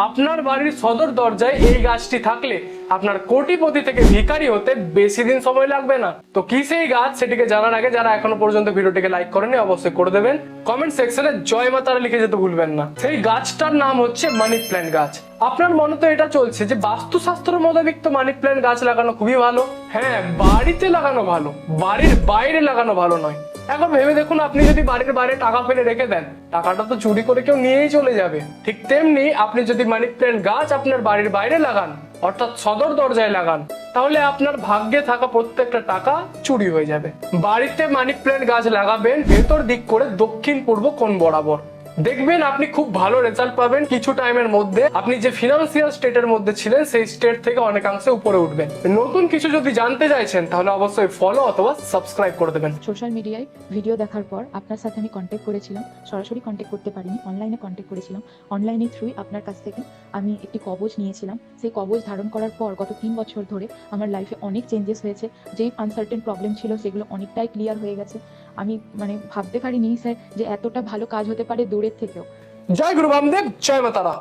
আপনার বাড়ির সদর দরজায় এই গাছটি থাকলে আপনার কোটিপতি থেকে ভিখারি হতে বেশি দিন সময় লাগবে না। তো কি সেই গাছ, সেটিকে জানার আগে যারা এখনো পর্যন্ত ভিডিওটিকে লাইক করেনি অবশ্যই করে দেবেন। কমেন্ট সেকশনে জয় মা তারা লিখে যেতে ভুলবেন না। সেই গাছটার নাম হচ্ছে মানি প্ল্যান্ট গাছ। আপনার মনে তো এটা চলছে যে বাস্তুশাস্ত্র মোতাবেক তো মানি প্ল্যান্ট গাছ লাগানো খুবই ভালো। হ্যাঁ, বাড়িতে লাগানো ভালো, বাড়ির বাইরে লাগানো ভালো নয়। একবার ভেবে দেখুন, আপনি যদি বাড়ির বাইরে টাকা ফেলে রেখে দেন, টাকাটা তো চুরি করে কেউ নিয়েই চলে যাবে। ঠিক তেমনি আপনি যদি মানি প্ল্যান্ট গাছ আপনার বাড়ির বাইরে লাগান, অর্থাৎ সদর দরজায় লাগান, তাহলে আপনার ভাগ্যে থাকা প্রত্যেকটা টাকা চুরি হয়ে যাবে। বাড়িতে মানি প্ল্যান্ট গাছ লাগাবেন ভেতর দিক করে দক্ষিণ পূর্ব কোণ বরাবর। দেখবেন আপনি খুব ভালো রেজাল্ট পাবেন। কিছু টাইমের মধ্যে আপনি যে ফিনান্সিয়াল স্টেটের মধ্যে ছিলেন সেই স্টেট থেকে অনেকাংশে উপরে উঠবেন। নতুন কিছু যদি জানতে চাইছেন তাহলে অবশ্যই ফলো অথবা সাবস্ক্রাইব করে দেবেন। সোশ্যাল মিডিয়ায় ভিডিও দেখার পর আপনার সাথে আমি কন্ট্যাক্ট করেছিলাম, সরাসরি কন্ট্যাক্ট করতে পারিনি, অনলাইনে কন্ট্যাক্ট করেছিলাম। অনলাইনের থ্রুই আপনার কাছ থেকে আমি একটি কবজ নিয়েছিলাম। সেই কবজ ধারণ করার পর গত 3 বছর ধরে আমার লাইফে অনেক চেঞ্জেস হয়েছে। যেই আনসার্টেন প্রবলেম ছিল সেগুলো অনেকটাই ক্লিয়ার হয়ে গেছে। আমি ভাবতে পারিনি স্যার যে এতটা ভালো কাজ হতে পারে দূরের থেকেও। জয় গুরু বামদেব, জয় মা তারা।